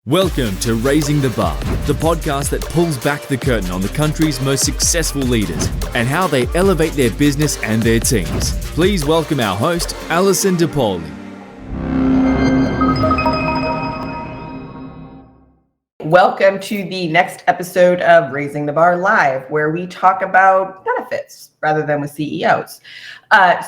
Welcome to Raising the Bar, the podcast that pulls back the curtain on the country's most successful leaders and how they elevate their business and their teams. Please welcome our host, Allison. Welcome to the next episode of Raising the Bar Live, where we talk about benefits rather than with CEOs.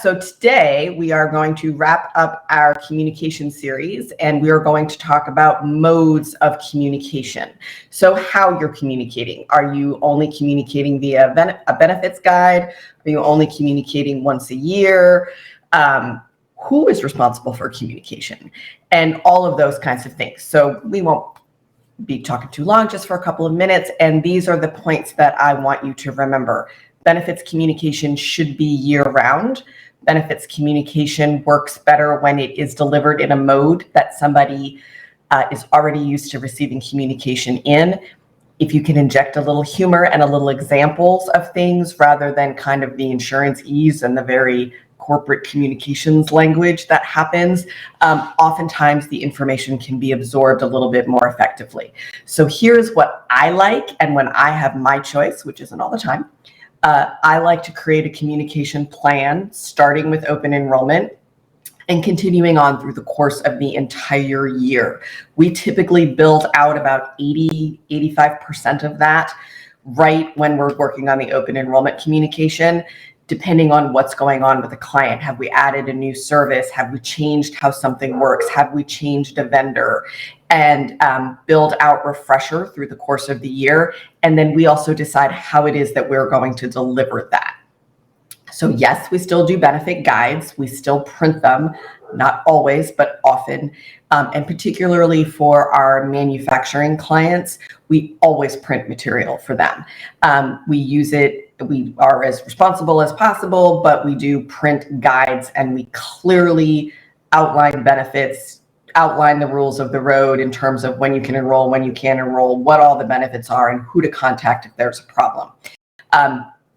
So today we are going to wrap up our communication series, and we are going to talk about modes of communication. So how you're communicating. Are you only communicating via a benefits guide? Are you only communicating once a year? Who is responsible for communication? And all of those kinds of things. So we won't be talking too long, just for a couple of minutes. And these are the points that I want you to remember. Benefits communication should be year-round. Benefits communication works better when it is delivered in a mode that somebody is already used to receiving communication in. If you can inject a little humor and a little examples of things rather than kind of the insurance ease and the very corporate communications language that happens, oftentimes the information can be absorbed a little bit more effectively. So here's what I like, and when I have my choice, which isn't all the time, I like to create a communication plan starting with open enrollment and continuing on through the course of the entire year. We typically build out about 85% of that right when we're working on the open enrollment communication, depending on what's going on with the client. Have we added a new service? Have we changed how something works? Have we changed a vendor? And build out refresher through the course of the year. And then we also decide how it is that we're going to deliver that. So yes, we still do benefit guides. We still print them, not always, but often. And particularly for our manufacturing clients, we always print material for them. We use it. We are as responsible as possible, but we do print guides, and we clearly outline benefits, outline the rules of the road in terms of when you can enroll, when you can't enroll, what all the benefits are, and who to contact if there's a problem.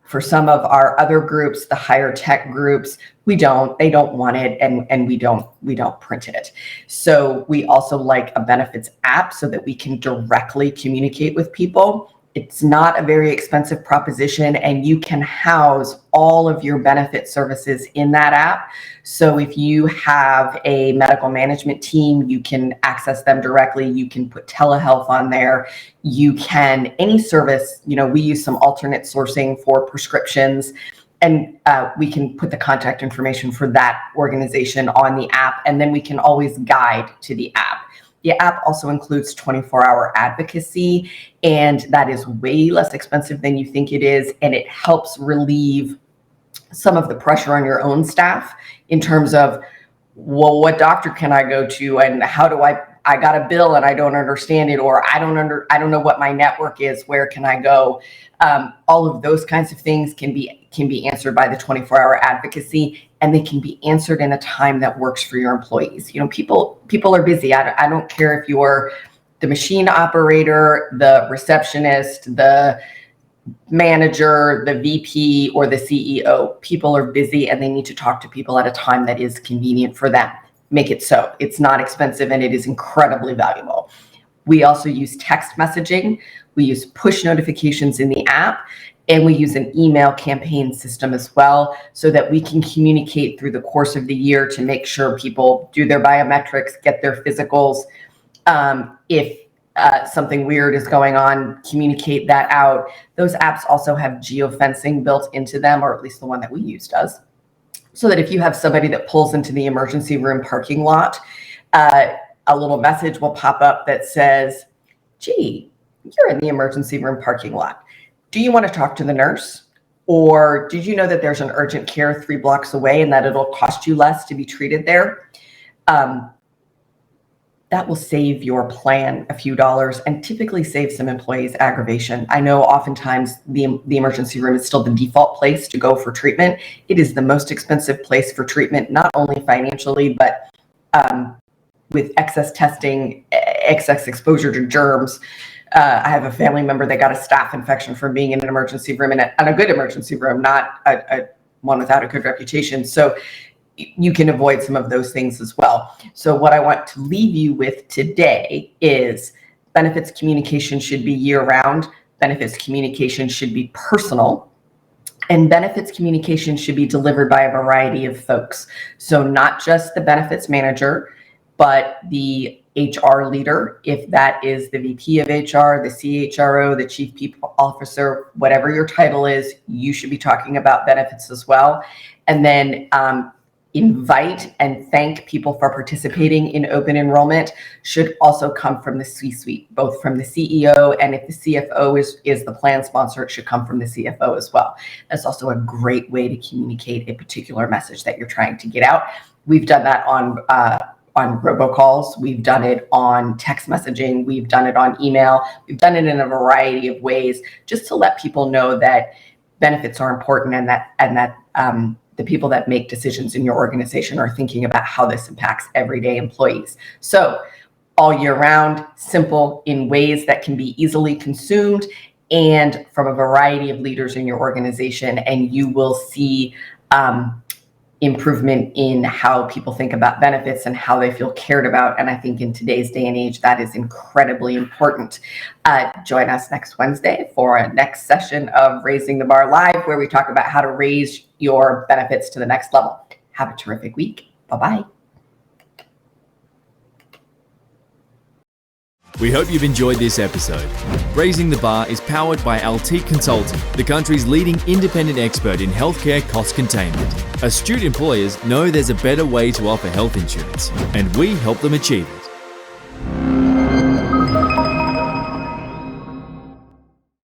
For some of our other groups, the higher tech groups, they don't want it, and we don't print it. So we also like a benefits app so that we can directly communicate with people. It's not a very expensive proposition, and you can house all of your benefit services in that app. So if you have a medical management team, you can access them directly. You can put telehealth on there. You can, any service, we use some alternate sourcing for prescriptions, and we can put the contact information for that organization on the app, and then we can always guide to the app. The app also includes 24-hour advocacy, and that is way less expensive than you think it is, and it helps relieve some of the pressure on your own staff in terms of, well, what doctor can I go to, and how do I got a bill and I don't understand it, or I don't know what my network is, where can I go? All of those kinds of things can be answered by the 24-hour advocacy, and they can be answered in a time that works for your employees. People are busy. I don't care if you're the machine operator, the receptionist, the manager, the VP, or the CEO. People are busy, and they need to talk to people at a time that is convenient for them. Make it so. It's not expensive, and it is incredibly valuable. We also use text messaging. We use push notifications in the app, and we use an email campaign system as well, so that we can communicate through the course of the year to make sure people do their biometrics, get their physicals. If something weird is going on, communicate that out. Those apps also have geofencing built into them, or at least the one that we use does, so that if you have somebody that pulls into the emergency room parking lot, a little message will pop up that says, gee, you're in the emergency room parking lot. Do you want to talk to the nurse? Or did you know that there's an urgent care 3 blocks away and that it'll cost you less to be treated there? That will save your plan a few dollars and typically save some employees aggravation. I know oftentimes the emergency room is still the default place to go for treatment. It is the most expensive place for treatment, not only financially, but with excess testing, excess exposure to germs. I have a family member that got a staph infection from being in an emergency room, and a good emergency room, not a one without a good reputation. So you can avoid some of those things as well. So what I want to leave you with today is benefits communication should be year-round. Benefits communication should be personal. And benefits communication should be delivered by a variety of folks. So not just the benefits manager, but the HR leader, if that is the VP of HR, the CHRO, the Chief People Officer, whatever your title is, you should be talking about benefits as well. And then invite and thank people for participating in open enrollment should also come from the C-suite, both from the CEO, and if the CFO is the plan sponsor, it should come from the CFO as well. That's also a great way to communicate a particular message that you're trying to get out. We've done that on robocalls. We've done it on text messaging. We've done it on email. We've done it in a variety of ways just to let people know that benefits are important and that the people that make decisions in your organization are thinking about how this impacts everyday employees. So all year round, simple, in ways that can be easily consumed and from a variety of leaders in your organization, and you will see improvement in how people think about benefits and how they feel cared about. And I think in today's day and age, that is incredibly important. Join us next Wednesday for a next session of Raising the Bar Live, where we talk about how to raise your benefits to the next level. Have a terrific week. Bye-bye. We hope you've enjoyed this episode. Raising the Bar is powered by Altiqe Consulting, the country's leading independent expert in healthcare cost containment. Astute employers know there's a better way to offer health insurance, and we help them achieve it.